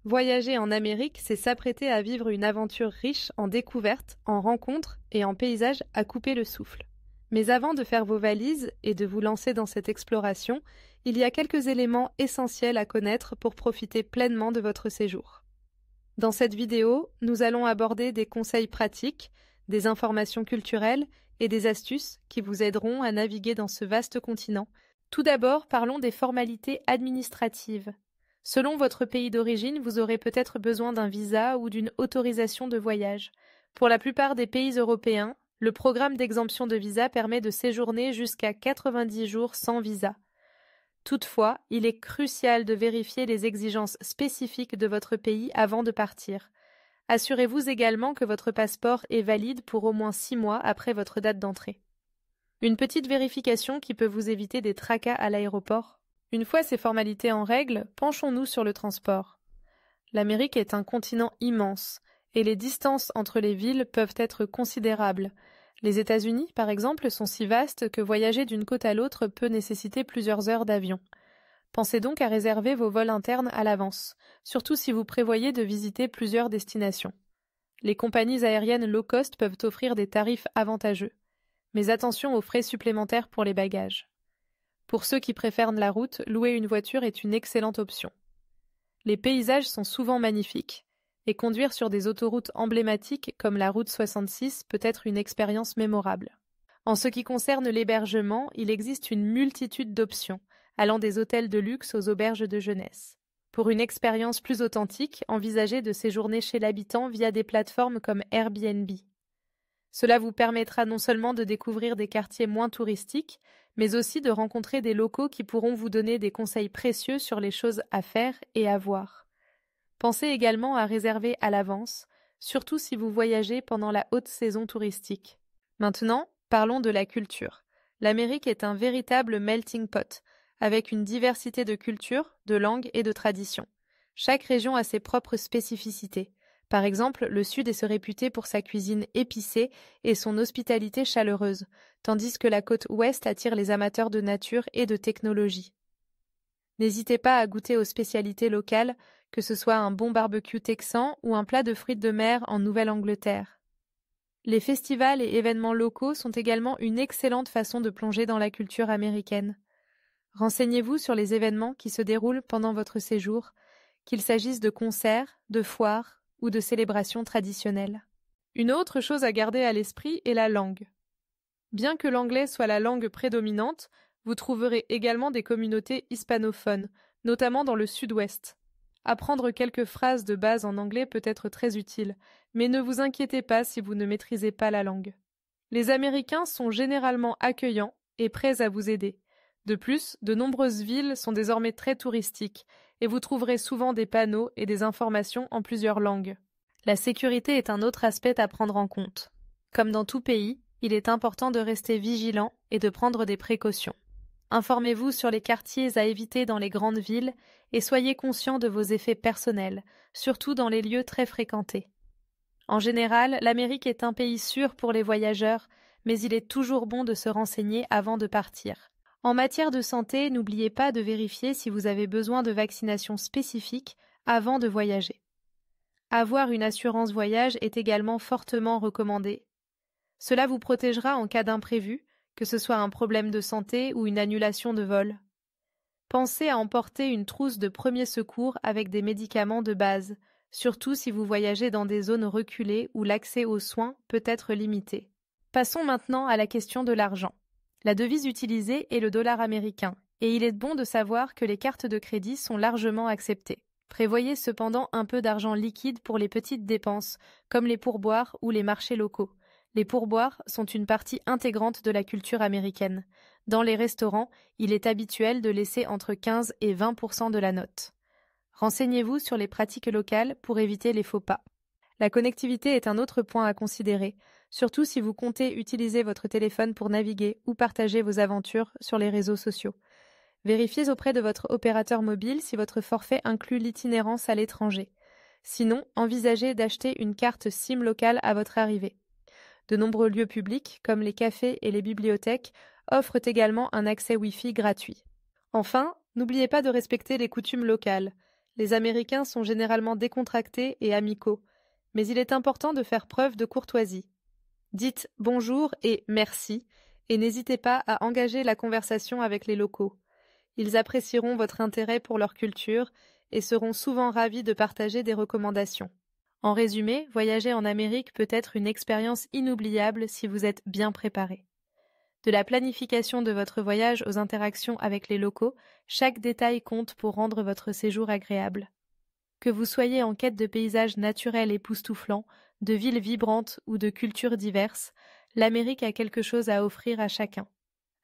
Voyager en Amérique, c'est s'apprêter à vivre une aventure riche en découvertes, en rencontres et en paysages à couper le souffle. Mais avant de faire vos valises et de vous lancer dans cette exploration, il y a quelques éléments essentiels à connaître pour profiter pleinement de votre séjour. Dans cette vidéo, nous allons aborder des conseils pratiques, des informations culturelles et des astuces qui vous aideront à naviguer dans ce vaste continent. Tout d'abord, parlons des formalités administratives. Selon votre pays d'origine, vous aurez peut-être besoin d'un visa ou d'une autorisation de voyage. Pour la plupart des pays européens, le programme d'exemption de visa permet de séjourner jusqu'à 90 jours sans visa. Toutefois, il est crucial de vérifier les exigences spécifiques de votre pays avant de partir. Assurez-vous également que votre passeport est valide pour au moins 6 mois après votre date d'entrée. Une petite vérification qui peut vous éviter des tracas à l'aéroport. Une fois ces formalités en règle, penchons-nous sur le transport. L'Amérique est un continent immense, et les distances entre les villes peuvent être considérables. Les États-Unis, par exemple, sont si vastes que voyager d'une côte à l'autre peut nécessiter plusieurs heures d'avion. Pensez donc à réserver vos vols internes à l'avance, surtout si vous prévoyez de visiter plusieurs destinations. Les compagnies aériennes low cost peuvent offrir des tarifs avantageux, mais attention aux frais supplémentaires pour les bagages. Pour ceux qui préfèrent la route, louer une voiture est une excellente option. Les paysages sont souvent magnifiques, et conduire sur des autoroutes emblématiques comme la route 66 peut être une expérience mémorable. En ce qui concerne l'hébergement, il existe une multitude d'options, allant des hôtels de luxe aux auberges de jeunesse. Pour une expérience plus authentique, envisagez de séjourner chez l'habitant via des plateformes comme Airbnb. Cela vous permettra non seulement de découvrir des quartiers moins touristiques, mais aussi de rencontrer des locaux qui pourront vous donner des conseils précieux sur les choses à faire et à voir. Pensez également à réserver à l'avance, surtout si vous voyagez pendant la haute saison touristique. Maintenant, parlons de la culture. L'Amérique est un véritable melting pot, avec une diversité de cultures, de langues et de traditions. Chaque région a ses propres spécificités. Par exemple, le Sud est réputé pour sa cuisine épicée et son hospitalité chaleureuse, tandis que la côte Ouest attire les amateurs de nature et de technologie. N'hésitez pas à goûter aux spécialités locales, que ce soit un bon barbecue texan ou un plat de fruits de mer en Nouvelle-Angleterre. Les festivals et événements locaux sont également une excellente façon de plonger dans la culture américaine. Renseignez-vous sur les événements qui se déroulent pendant votre séjour, qu'il s'agisse de concerts, de foires ou de célébrations traditionnelles. Une autre chose à garder à l'esprit est la langue. Bien que l'anglais soit la langue prédominante, vous trouverez également des communautés hispanophones, notamment dans le sud-ouest. Apprendre quelques phrases de base en anglais peut être très utile, mais ne vous inquiétez pas si vous ne maîtrisez pas la langue. Les Américains sont généralement accueillants et prêts à vous aider. De plus, de nombreuses villes sont désormais très touristiques, et vous trouverez souvent des panneaux et des informations en plusieurs langues. La sécurité est un autre aspect à prendre en compte. Comme dans tout pays, il est important de rester vigilant et de prendre des précautions. Informez-vous sur les quartiers à éviter dans les grandes villes et soyez conscient de vos effets personnels, surtout dans les lieux très fréquentés. En général, l'Amérique est un pays sûr pour les voyageurs, mais il est toujours bon de se renseigner avant de partir. En matière de santé, n'oubliez pas de vérifier si vous avez besoin de vaccinations spécifiques avant de voyager. Avoir une assurance voyage est également fortement recommandé. Cela vous protégera en cas d'imprévu, que ce soit un problème de santé ou une annulation de vol. Pensez à emporter une trousse de premiers secours avec des médicaments de base, surtout si vous voyagez dans des zones reculées où l'accès aux soins peut être limité. Passons maintenant à la question de l'argent. La devise utilisée est le dollar américain, et il est bon de savoir que les cartes de crédit sont largement acceptées. Prévoyez cependant un peu d'argent liquide pour les petites dépenses, comme les pourboires ou les marchés locaux. Les pourboires sont une partie intégrante de la culture américaine. Dans les restaurants, il est habituel de laisser entre 15 et 20% de la note. Renseignez-vous sur les pratiques locales pour éviter les faux pas. La connectivité est un autre point à considérer, surtout si vous comptez utiliser votre téléphone pour naviguer ou partager vos aventures sur les réseaux sociaux. Vérifiez auprès de votre opérateur mobile si votre forfait inclut l'itinérance à l'étranger. Sinon, envisagez d'acheter une carte SIM locale à votre arrivée. De nombreux lieux publics, comme les cafés et les bibliothèques, offrent également un accès Wi-Fi gratuit. Enfin, n'oubliez pas de respecter les coutumes locales. Les Américains sont généralement décontractés et amicaux, mais il est important de faire preuve de courtoisie. Dites bonjour et merci, et n'hésitez pas à engager la conversation avec les locaux. Ils apprécieront votre intérêt pour leur culture et seront souvent ravis de partager des recommandations. En résumé, voyager en Amérique peut être une expérience inoubliable si vous êtes bien préparé. De la planification de votre voyage aux interactions avec les locaux, chaque détail compte pour rendre votre séjour agréable. Que vous soyez en quête de paysages naturels époustouflants, de villes vibrantes ou de cultures diverses, l'Amérique a quelque chose à offrir à chacun.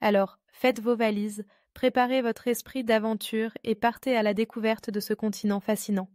Alors, faites vos valises, préparez votre esprit d'aventure et partez à la découverte de ce continent fascinant.